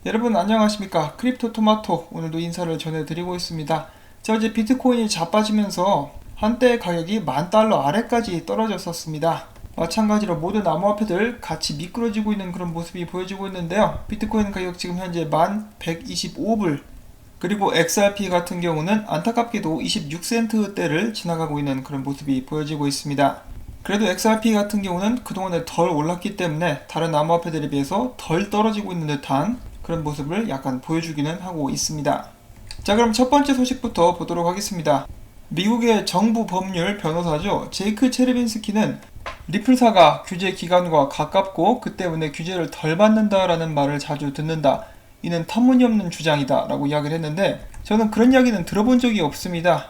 여러분 안녕하십니까? 크립토 토마토 오늘도 인사를 전해드리고 있습니다. 자, 어제 비트코인이 자빠지면서 한때 가격이 $10,000 아래까지 떨어졌었습니다. 마찬가지로 모든 암호화폐들 같이 미끄러지고 있는 그런 모습이 보여지고 있는데요. 비트코인 가격 지금 현재 1125불, 그리고 XRP 같은 경우는 안타깝게도 26센트대를 지나가고 있는 그런 모습이 보여지고 있습니다. 그래도 XRP 같은 경우는 그동안에 덜 올랐기 때문에 다른 암호화폐들에 비해서 덜 떨어지고 있는 듯한 그런 모습을 약간 보여주기는 하고 있습니다. 자, 그럼 첫 번째 소식부터 보도록 하겠습니다. 미국의 정부 법률 변호사죠. 제이크 체르빈스키는 리플사가 규제 기간과 가깝고 그 때문에 규제를 덜 받는다라는 말을 자주 듣는다. 이는 터무니없는 주장이다 라고 이야기를 했는데, 저는 그런 이야기는 들어본 적이 없습니다.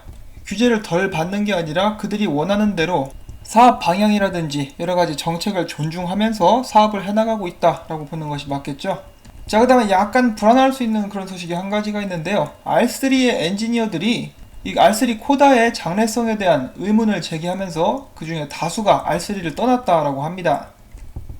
규제를 덜 받는 게 아니라 그들이 원하는 대로 사업 방향이라든지 여러가지 정책을 존중하면서 사업을 해나가고 있다라고 보는 것이 맞겠죠. 자, 그 다음에 약간 불안할 수 있는 그런 소식이 한 가지가 있는데요. R3의 엔지니어들이 이 R3 코다의 장래성에 대한 의문을 제기하면서 그 중에 다수가 R3를 떠났다라고 합니다.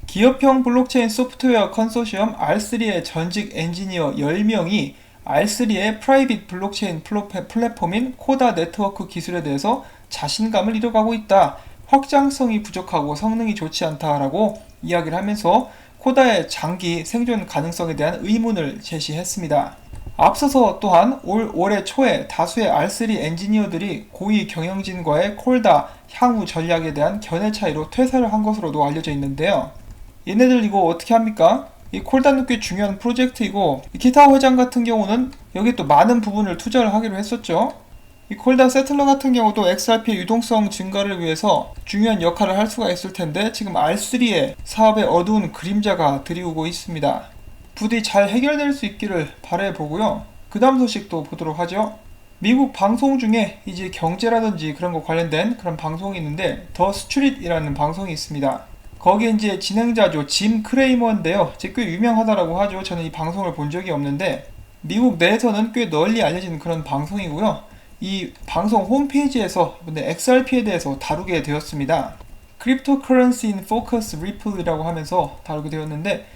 기업형 블록체인 소프트웨어 컨소시엄 R3의 전직 엔지니어 10명이 R3의 프라이빗 블록체인 플랫폼인 코다 네트워크 기술에 대해서 자신감을 잃어가고 있다. 확장성이 부족하고 성능이 좋지 않다라고 이야기를 하면서 코다의 장기 생존 가능성에 대한 의문을 제시했습니다. 앞서서 또한 올해 초에 다수의 R3 엔지니어들이 고위 경영진과의 콜다 향후 전략에 대한 견해 차이로 퇴사를 한 것으로도 알려져 있는데요. 얘네들 이거 어떻게 합니까? 이 콜다는 꽤 중요한 프로젝트이고, 이 기타 회장 같은 경우는 여기 또 많은 부분을 투자를 하기로 했었죠. 이 콜다 세틀러 같은 경우도 XRP의 유동성 증가를 위해서 중요한 역할을 할 수가 있을 텐데, 지금 R3의 사업의 어두운 그림자가 드리우고 있습니다. 부디 잘 해결될 수 있기를 바라보고요. 그 다음 소식도 보도록 하죠. 미국 방송 중에 이제 경제라든지 그런 거 관련된 그런 방송이 있는데, 더 스트릿이라는 방송이 있습니다. 거기에 이제 진행자죠. 짐 크레이머인데요. 꽤 유명하다라고 하죠. 저는 이 방송을 본 적이 없는데, 미국 내에서는 꽤 널리 알려진 그런 방송이고요. 이 방송 홈페이지에서 이번에 XRP에 대해서 다루게 되었습니다. Cryptocurrency in Focus Ripple이라고 하면서 다루게 되었는데,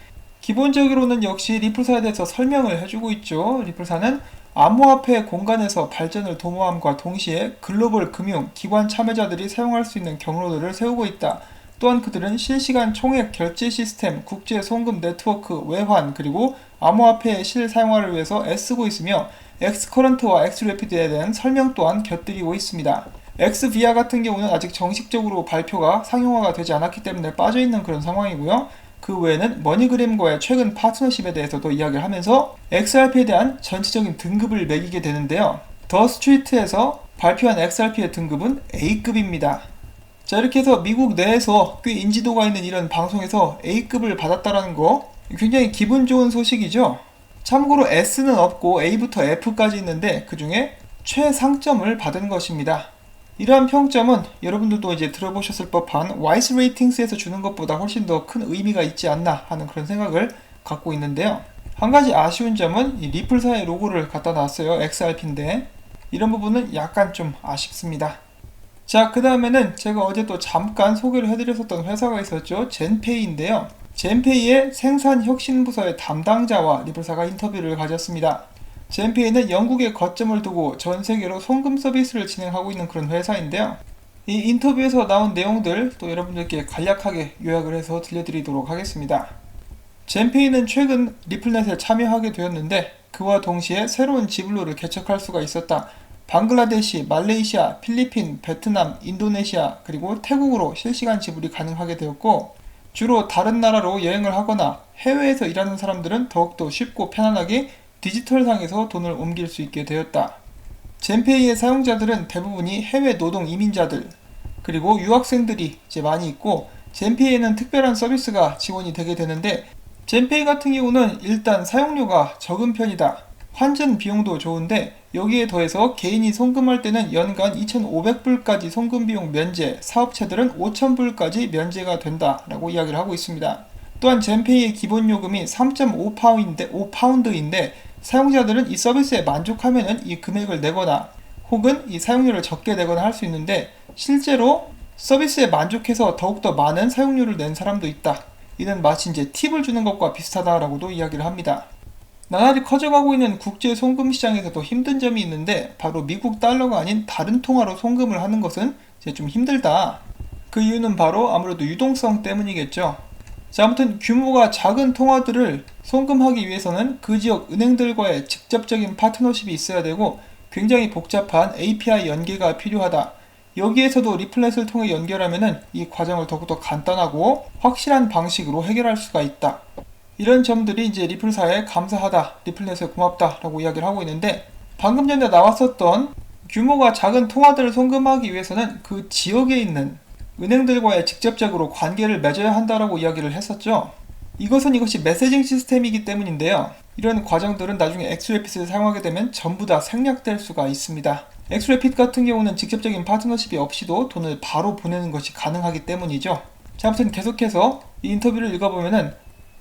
기본적으로는 역시 리플사에 대해서 설명을 해주고 있죠. 리플사는 암호화폐 공간에서 발전을 도모함과 동시에 글로벌 금융, 기관 참여자들이 사용할 수 있는 경로들을 세우고 있다. 또한 그들은 실시간 총액 결제 시스템, 국제 송금 네트워크, 외환, 그리고 암호화폐의 실사용화를 위해서 애쓰고 있으며 엑스커런트와 엑스래피드에 대한 설명 또한 곁들이고 있습니다. 엑스비아 같은 경우는 아직 정식적으로 발표가 상용화가 되지 않았기 때문에 빠져있는 그런 상황이고요. 그 외에는 머니그램과의 최근 파트너십에 대해서도 이야기를 하면서 XRP에 대한 전체적인 등급을 매기게 되는데요. 더 스트리트에서 발표한 XRP의 등급은 A급입니다. 자, 이렇게 해서 미국 내에서 꽤 인지도가 있는 이런 방송에서 A급을 받았다라는 거 굉장히 기분 좋은 소식이죠. 참고로 S는 없고 A부터 F까지 있는데 그 중에 최상점을 받은 것입니다. 이러한 평점은 여러분들도 이제 들어보셨을 법한 와이스 레이팅스에서 주는 것보다 훨씬 더 큰 의미가 있지 않나 하는 그런 생각을 갖고 있는데요. 한 가지 아쉬운 점은 이 리플사의 로고를 갖다 놨어요. XRP인데 이런 부분은 약간 좀 아쉽습니다. 자, 그 다음에는 제가 어제 또 잠깐 소개를 해드렸었던 회사가 있었죠. 젠페이인데요. 젠페이의 생산혁신부서의 담당자와 리플사가 인터뷰를 가졌습니다. 젠페이는 영국에 거점을 두고 전 세계로 송금 서비스를 진행하고 있는 그런 회사인데요. 이 인터뷰에서 나온 내용들 또 여러분들께 간략하게 요약을 해서 들려드리도록 하겠습니다. 젠페이는 최근 리플넷에 참여하게 되었는데 그와 동시에 새로운 지불로를 개척할 수가 있었다. 방글라데시, 말레이시아, 필리핀, 베트남, 인도네시아, 그리고 태국으로 실시간 지불이 가능하게 되었고, 주로 다른 나라로 여행을 하거나 해외에서 일하는 사람들은 더욱더 쉽고 편안하게 디지털상에서 돈을 옮길 수 있게 되었다. 젠페이의 사용자들은 대부분이 해외 노동 이민자들, 그리고 유학생들이 이제 많이 있고, 젠페이에는 특별한 서비스가 지원이 되게 되는데, 젠페이 같은 경우는 일단 사용료가 적은 편이다. 환전 비용도 좋은데 여기에 더해서 개인이 송금할 때는 연간 2,500불까지 송금 비용 면제, 사업체들은 5,000불까지 면제가 된다라고 이야기를 하고 있습니다. 또한 젠페이의 기본 요금이 3.5파운드인데 사용자들은 이 서비스에 만족하면은 이 금액을 내거나 혹은 이 사용료를 적게 내거나 할 수 있는데, 실제로 서비스에 만족해서 더욱더 많은 사용료를 낸 사람도 있다. 이는 마치 이제 팁을 주는 것과 비슷하다라고도 이야기를 합니다. 나날이 커져가고 있는 국제 송금 시장에서도 힘든 점이 있는데 바로 미국 달러가 아닌 다른 통화로 송금을 하는 것은 이제 좀 힘들다. 그 이유는 바로 아무래도 유동성 때문이겠죠. 자, 아무튼 규모가 작은 통화들을 송금하기 위해서는 그 지역 은행들과의 직접적인 파트너십이 있어야 되고 굉장히 복잡한 API 연계가 필요하다. 여기에서도 리플넷을 통해 연결하면은 이 과정을 더욱더 간단하고 확실한 방식으로 해결할 수가 있다. 이런 점들이 이제 리플사에 감사하다, 리플넷에 고맙다 라고 이야기를 하고 있는데, 방금 전에 나왔었던 규모가 작은 통화들을 송금하기 위해서는 그 지역에 있는 은행들과의 직접적으로 관계를 맺어야 한다라고 이야기를 했었죠. 이것이 메시징 시스템이기 때문인데요. 이런 과정들은 나중에 엑스래핏을 사용하게 되면 전부 다 생략될 수가 있습니다. 엑스래핏 같은 경우는 직접적인 파트너십이 없이도 돈을 바로 보내는 것이 가능하기 때문이죠. 자, 아무튼 계속해서 이 인터뷰를 읽어보면은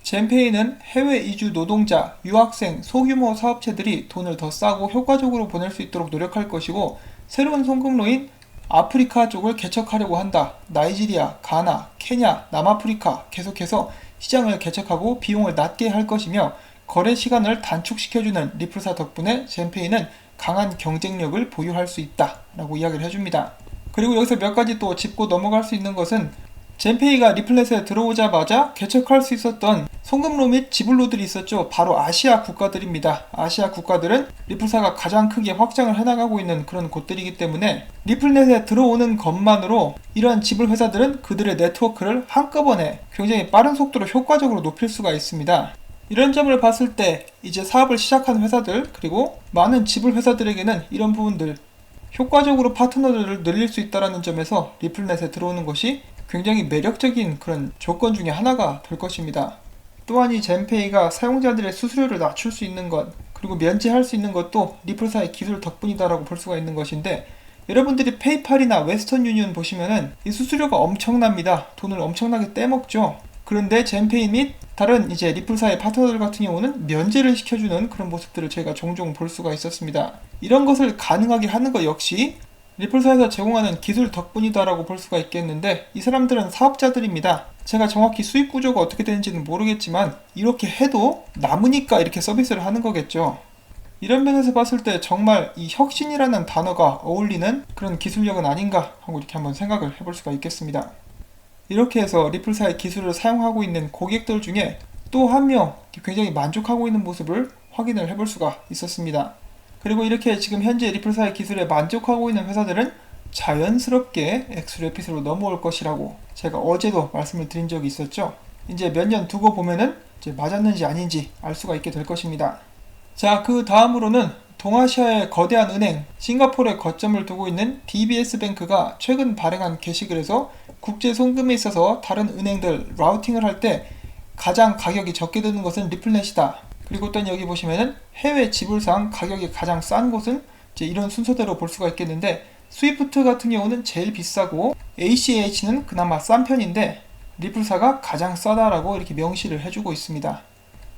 젠페이는 해외 이주 노동자, 유학생, 소규모 사업체들이 돈을 더 싸고 효과적으로 보낼 수 있도록 노력할 것이고, 새로운 송금로인 아프리카 쪽을 개척하려고 한다. 나이지리아, 가나, 케냐, 남아프리카 계속해서 시장을 개척하고 비용을 낮게 할 것이며, 거래 시간을 단축시켜주는 리플사 덕분에 젠페이는 강한 경쟁력을 보유할 수 있다 라고 이야기를 해줍니다. 그리고 여기서 몇 가지 또 짚고 넘어갈 수 있는 것은, 젠페이가 리플넷에 들어오자마자 개척할 수 있었던 송금로 및 지불로들이 있었죠. 바로 아시아 국가들입니다. 아시아 국가들은 리플사가 가장 크게 확장을 해나가고 있는 그런 곳들이기 때문에 리플넷에 들어오는 것만으로 이러한 지불 회사들은 그들의 네트워크를 한꺼번에 굉장히 빠른 속도로 효과적으로 높일 수가 있습니다. 이런 점을 봤을 때 이제 사업을 시작한 회사들, 그리고 많은 지불 회사들에게는 이런 부분들, 효과적으로 파트너들을 늘릴 수 있다는 점에서 리플넷에 들어오는 것이 굉장히 매력적인 그런 조건 중에 하나가 될 것입니다. 또한 이 젠페이가 사용자들의 수수료를 낮출 수 있는 것, 그리고 면제할 수 있는 것도 리플사의 기술 덕분이다라고 볼 수가 있는 것인데, 여러분들이 페이팔이나 웨스턴 유니온 보시면은 이 수수료가 엄청납니다. 돈을 엄청나게 떼먹죠. 그런데 젠페이 및 다른 이제 리플사의 파트너들 같은 경우는 면제를 시켜주는 그런 모습들을 저희가 종종 볼 수가 있었습니다. 이런 것을 가능하게 하는 것 역시 리플사에서 제공하는 기술 덕분이다라고 볼 수가 있겠는데, 이 사람들은 사업자들입니다. 제가 정확히 수익 구조가 어떻게 되는지는 모르겠지만 이렇게 해도 남으니까 이렇게 서비스를 하는 거겠죠. 이런 면에서 봤을 때 정말 이 혁신이라는 단어가 어울리는 그런 기술력은 아닌가 하고 이렇게 한번 생각을 해볼 수가 있겠습니다. 이렇게 해서 리플사의 기술을 사용하고 있는 고객들 중에 또 한 명 굉장히 만족하고 있는 모습을 확인을 해볼 수가 있었습니다. 그리고 이렇게 지금 현재 리플사의 기술에 만족하고 있는 회사들은 자연스럽게 엑스래핏으로 넘어올 것이라고 제가 어제도 말씀을 드린 적이 있었죠. 이제 몇 년 두고 보면은 이제 맞았는지 아닌지 알 수가 있게 될 것입니다. 자, 그 다음으로는 동아시아의 거대한 은행 싱가포르에 거점을 두고 있는 DBS뱅크가 최근 발행한 게시글에서 국제 송금에 있어서 다른 은행들 라우팅을 할 때 가장 가격이 적게 드는 것은 리플넷이다. 그리고 또 여기 보시면은 해외 지불상 가격이 가장 싼 곳은 이제 이런 순서대로 볼 수가 있겠는데, 스위프트 같은 경우는 제일 비싸고 ACH는 그나마 싼 편인데 리플사가 가장 싸다라고 이렇게 명시를 해주고 있습니다.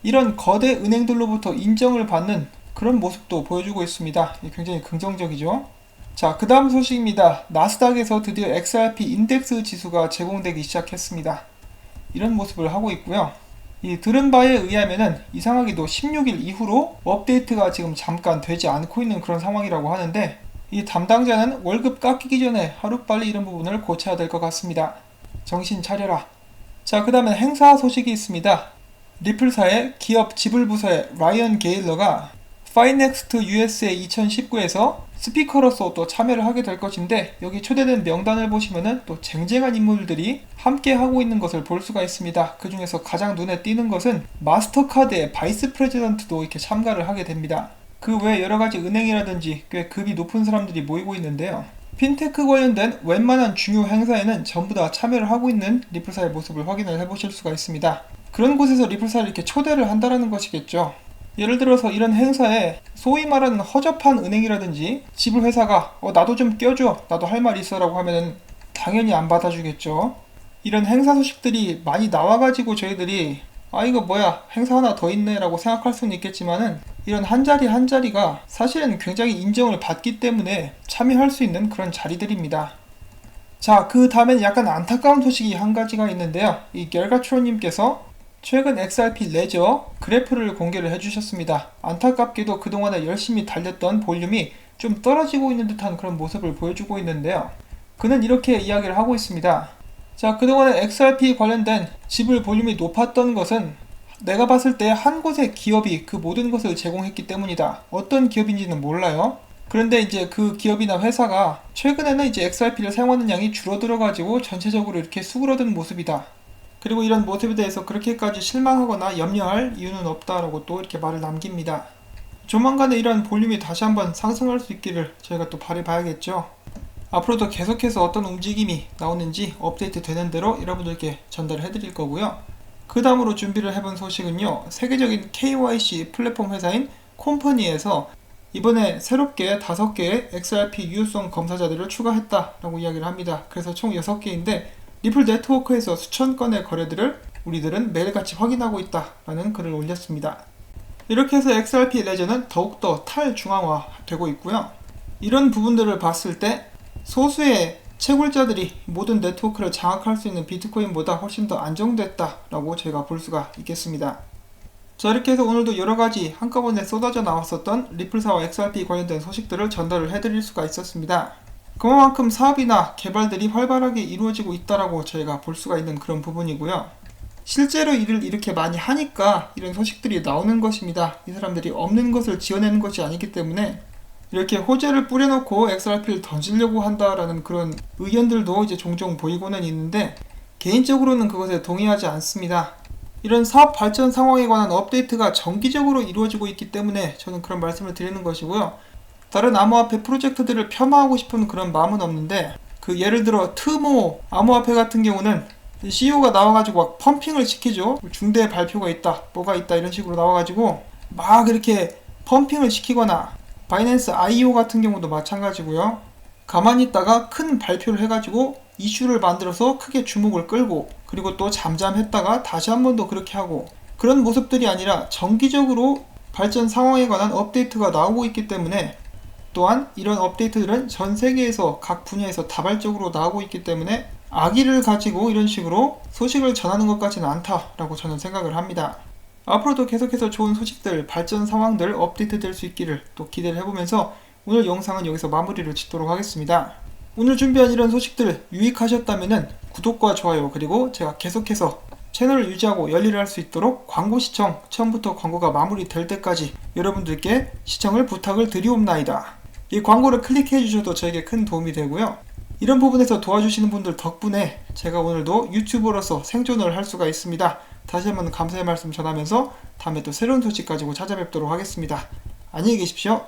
이런 거대 은행들로부터 인정을 받는 그런 모습도 보여주고 있습니다. 굉장히 긍정적이죠. 자, 그 다음 소식입니다. 나스닥에서 드디어 XRP 인덱스 지수가 제공되기 시작했습니다. 이런 모습을 하고 있고요. 이 들은 바에 의하면은 이상하게도 16일 이후로 업데이트가 지금 잠깐 되지 않고 있는 그런 상황이라고 하는데, 이 담당자는 월급 깎이기 전에 하루빨리 이런 부분을 고쳐야 될 것 같습니다. 정신 차려라. 자, 그 다음에 행사 소식이 있습니다. 리플사의 기업 지불부서의 라이언 게일러가 파이넥스트 USA 2019에서 스피커로서 또 참여를 하게 될 것인데, 여기 초대된 명단을 보시면은 또 쟁쟁한 인물들이 함께 하고 있는 것을 볼 수가 있습니다. 그 중에서 가장 눈에 띄는 것은 마스터카드의 바이스 프레지던트도 이렇게 참가를 하게 됩니다. 그 외에 여러 가지 은행이라든지 꽤 급이 높은 사람들이 모이고 있는데요. 핀테크 관련된 웬만한 중요 행사에는 전부 다 참여를 하고 있는 리플사의 모습을 확인을 해보실 수가 있습니다. 그런 곳에서 리플사를 이렇게 초대를 한다는 것이겠죠. 예를 들어서 이런 행사에 소위 말하는 허접한 은행이라든지 지불회사가 나도 좀 껴줘, 나도 할 말 있어 라고 하면은 당연히 안 받아주겠죠. 이런 행사 소식들이 많이 나와가지고 저희들이 이거 뭐야, 행사 하나 더 있네 라고 생각할 수는 있겠지만은, 이런 한 자리 한 자리가 사실은 굉장히 인정을 받기 때문에 참여할 수 있는 그런 자리들입니다. 자, 그 다음엔 약간 안타까운 소식이 한 가지가 있는데요. 이 겔가트로님께서 최근 XRP 레저 그래프를 공개를 해주셨습니다. 안타깝게도 그동안에 열심히 달렸던 볼륨이 좀 떨어지고 있는 듯한 그런 모습을 보여주고 있는데요. 그는 이렇게 이야기를 하고 있습니다. 자, 그동안에 XRP 관련된 지불 볼륨이 높았던 것은 내가 봤을 때 한 곳의 기업이 그 모든 것을 제공했기 때문이다. 어떤 기업인지는 몰라요. 그런데 이제 그 기업이나 회사가 최근에는 이제 XRP를 사용하는 양이 줄어들어가지고 전체적으로 이렇게 수그러든 모습이다. 그리고 이런 모습에 대해서 그렇게까지 실망하거나 염려할 이유는 없다라고 또 이렇게 말을 남깁니다. 조만간에 이러한 볼륨이 다시 한번 상승할 수 있기를 저희가 또 바라봐야겠죠. 앞으로도 계속해서 어떤 움직임이 나오는지 업데이트 되는 대로 여러분들께 전달을 해드릴 거고요. 그 다음으로 준비를 해본 소식은요. 세계적인 KYC 플랫폼 회사인 콤퍼니에서 이번에 새롭게 5개의 XRP 유효성 검사자들을 추가했다라고 이야기를 합니다. 그래서 총 6개인데 리플 네트워크에서 수천 건의 거래들을 우리들은 매일같이 확인하고 있다라는 글을 올렸습니다. 이렇게 해서 XRP 레저는 더욱더 탈중앙화되고 있고요. 이런 부분들을 봤을 때 소수의 채굴자들이 모든 네트워크를 장악할 수 있는 비트코인보다 훨씬 더 안정됐다라고 저희가 볼 수가 있겠습니다. 자, 이렇게 해서 오늘도 여러가지 한꺼번에 쏟아져 나왔었던 리플사와 XRP 관련된 소식들을 전달을 해드릴 수가 있었습니다. 그만큼 사업이나 개발들이 활발하게 이루어지고 있다라고 저희가 볼 수가 있는 그런 부분이고요. 실제로 일을 이렇게 많이 하니까 이런 소식들이 나오는 것입니다. 이 사람들이 없는 것을 지어내는 것이 아니기 때문에 이렇게 호재를 뿌려놓고 XRP를 던지려고 한다라는 그런 의견들도 이제 종종 보이고는 있는데 개인적으로는 그것에 동의하지 않습니다. 이런 사업 발전 상황에 관한 업데이트가 정기적으로 이루어지고 있기 때문에 저는 그런 말씀을 드리는 것이고요. 다른 암호화폐 프로젝트들을 폄하하고 싶은 그런 마음은 없는데 그 예를 들어 트모 암호화폐 같은 경우는 CEO가 나와가지고 막 펌핑을 시키죠. 중대 발표가 있다, 뭐가 있다 이런 식으로 나와가지고 막 이렇게 펌핑을 시키거나 바이낸스 IO 같은 경우도 마찬가지고요. 가만히 있다가 큰 발표를 해가지고 이슈를 만들어서 크게 주목을 끌고 그리고 또 잠잠했다가 다시 한 번 더 그렇게 하고 그런 모습들이 아니라 정기적으로 발전 상황에 관한 업데이트가 나오고 있기 때문에 또한 이런 업데이트들은 전 세계에서 각 분야에서 다발적으로 나오고 있기 때문에 악의를 가지고 이런 식으로 소식을 전하는 것 같지는 않다라고 저는 생각을 합니다. 앞으로도 계속해서 좋은 소식들, 발전 상황들 업데이트 될 수 있기를 또 기대를 해보면서 오늘 영상은 여기서 마무리를 짓도록 하겠습니다. 오늘 준비한 이런 소식들 유익하셨다면 구독과 좋아요 그리고 제가 계속해서 채널을 유지하고 열일을 할 수 있도록 광고 시청 처음부터 광고가 마무리될 때까지 여러분들께 시청을 부탁을 드리옵나이다. 이 광고를 클릭해 주셔도 저에게 큰 도움이 되고요. 이런 부분에서 도와주시는 분들 덕분에 제가 오늘도 유튜버로서 생존을 할 수가 있습니다. 다시 한번 감사의 말씀 전하면서 다음에 또 새로운 소식 가지고 찾아뵙도록 하겠습니다. 안녕히 계십시오.